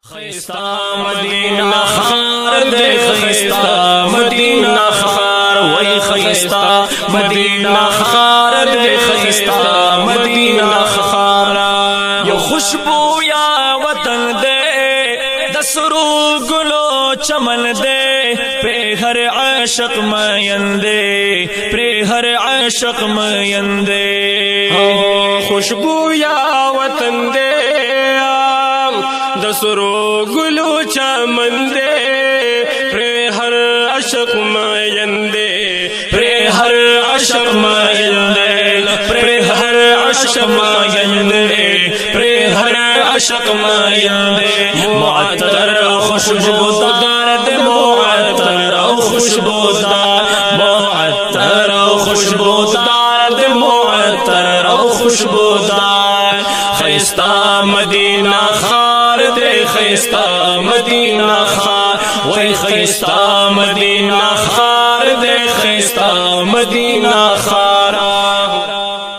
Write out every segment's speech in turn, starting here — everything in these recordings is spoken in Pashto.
خیستا مدینہ خار دے خیستا مدینہ خار وی خیستا مدینہ خار دے خیستا مدینہ خار یو خوشبو یا وطن دے دسرو گلو چمن دے پہ ہر عاشق مین دے پہ ہر عاشق مین دے خوشبو یا وطن دے دسرو گلو چمن دے پرے ہر عشق مین دے پرے ہر عشق مین دے پرے ہر عشق مین دے پرے ہر عشق مین دے معطر خوشبودار دے معطر خوشبودار معطر خوشبودار دے معطر خوشبودار خیستا مدینہ خار دے خیستا مدینہ خار وی خیستا مدینہ خار دے خیستا مدینہ خار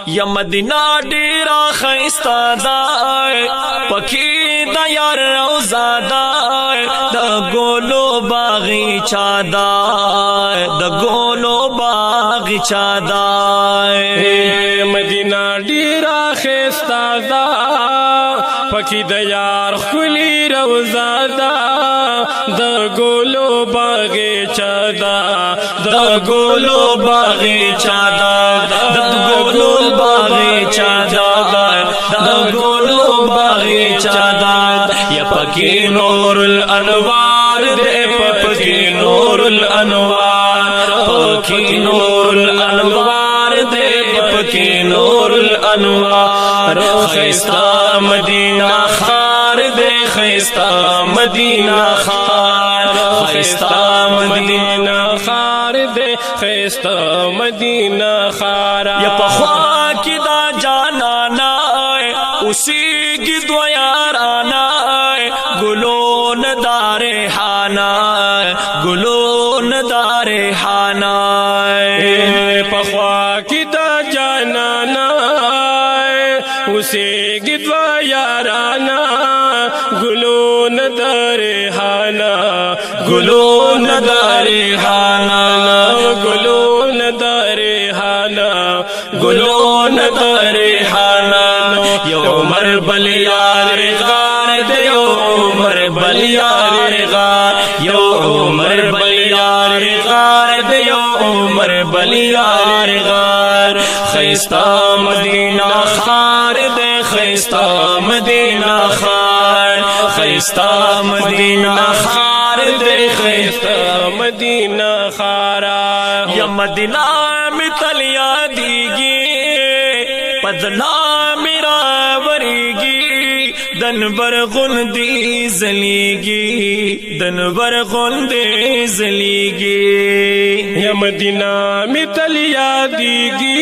یا مدینہ ڈیرا خیستا دائے پکی دا یار روزہ دائے دا گولو باغیچہ دائے دا گولو باغیچہ دائے مدینہ ڈیرا خیستا دا پکی دا یار خلی روزہ دا دا گولو باغیچہ دا دا گولو باغیچہ دا دا گولو باغیچہ دا دا گولو باغیچہ دا یا پکی نور الانوار دے پکی نور الانوار پکی نور الانوار دے پکی نور الانوار خیستا مدینہ خار دے خیستا مدینہ خار خیستا مدینہ خار دے خیستا مدینہ خارا یا پخوا کی دا جانا نائے اسی کی دو یارانا گلون دار حانا گلون دار حانا پخوا کی دا جانا نائے اسے گدوا یارانا گلون دار حانا گلون دار حانا گلون دار حانا گلون دار حانا یو عمر بلیار غار دے یو عمر بلیار غار یو عمر بلیار غار دے یو عمر بلیار غار خیستا مدینہ خار دے خیستا مدینہ خار خیستا مدینہ خار دے خیستا مدینہ خارا یا مدینہ میں تلیا دیگی پدنا میرا وریگی دن بر غندی زلیگی دن بر غندی زلیگی یا مدینہ میں تلیا دیگی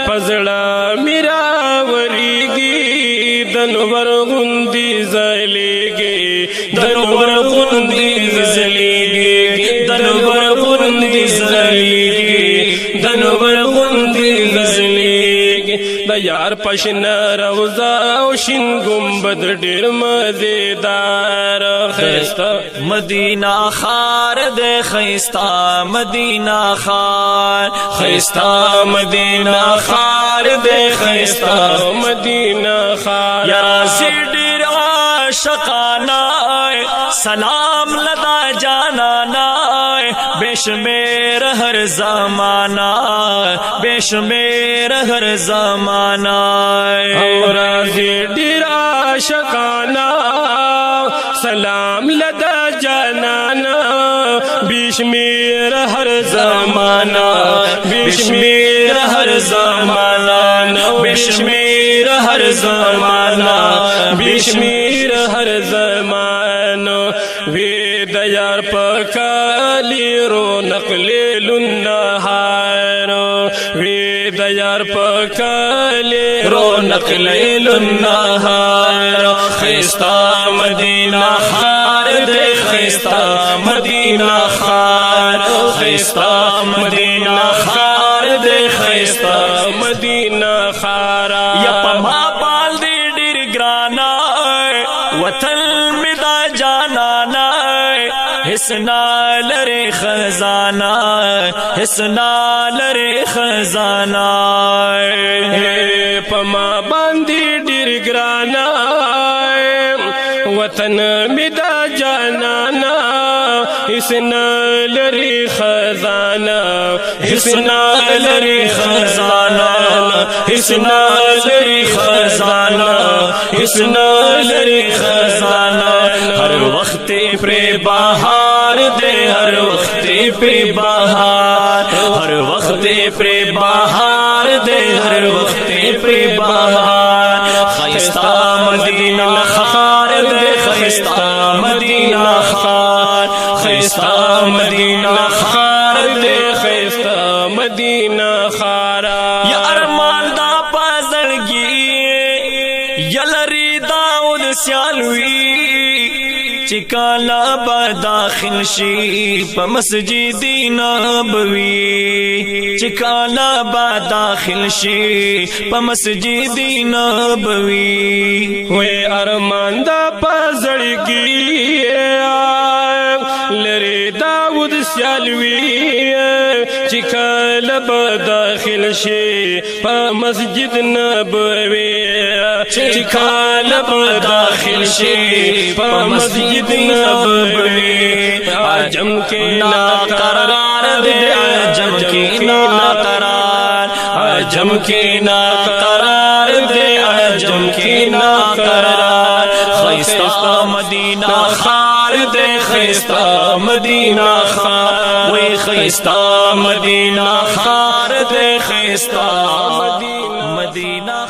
پزڑا میرا وریگی دن بر غندی زلیگی دن بر غندی زلیگی دن بر غندی زلیگی دن بر غندی زلیگی دا یار پشن روزہ او شن گنبد ڈیر مزیدار خیستا مدینہ خار دے خیستا مدینہ خار خیستا مدینہ خار دے خیستا مدینہ خار یا رازی ڈیر عاشقانا سلام لدا جانانا بشمیر ہر زمانہ بشمیر ہر زمانہ اور ڈیر عاشقانا سلام لدا جانانا بشمیر ہر زمانہ بشمیر ہر زمانہ بشمیر ہر زمانہ بشمیر ہر زمانہ وید یار پکالی رونق لیل النہار وید یار پکالی رونق لیل النہار خیستا مدینہ خار دے خیستا مدینہ خار خیستا مدینہ خار دے خیستا مدینہ خارا یا پما بال دی ڈیر گرانا وطن می دا جانانا حسنا لري خزانہ حسنا لري خزانہ پما باندې ډېر ګرانا وطن می دا جانانا حسنا لري خزانہ حسنا لري خزانہ حسنا لري خزانہ حسنا لري خزانہ ہر وقت پر بہار دے ہر وقت پر بہار ہر وقت پر بہار دے ہر وقت پر بہار خیستہ مدینہ خار دے خیستہ مدینہ خار خیستہ مدینہ خار دے خیستہ مدینہ خارا یا ارمان دا پازړګي یا لري داود سیالوي چې کالا با داخل شي په مسجد نبوي چې کالا با داخل شي په مسجد نبوي وې ارمان دا پازړګي لری داود سیالوي چې کله به داخل شي په مسجد نبوي چې کالا با داخل شي په مسجد نبوي عجم کې نا قرار دے عجم کی نا قرار عجم کی نا قرار دے عجم کی نا قرار خیستہ مدینہ خار دے خیستہ مدینہ خار وی خیستہ مدینہ خار دے خیستہ مدینہ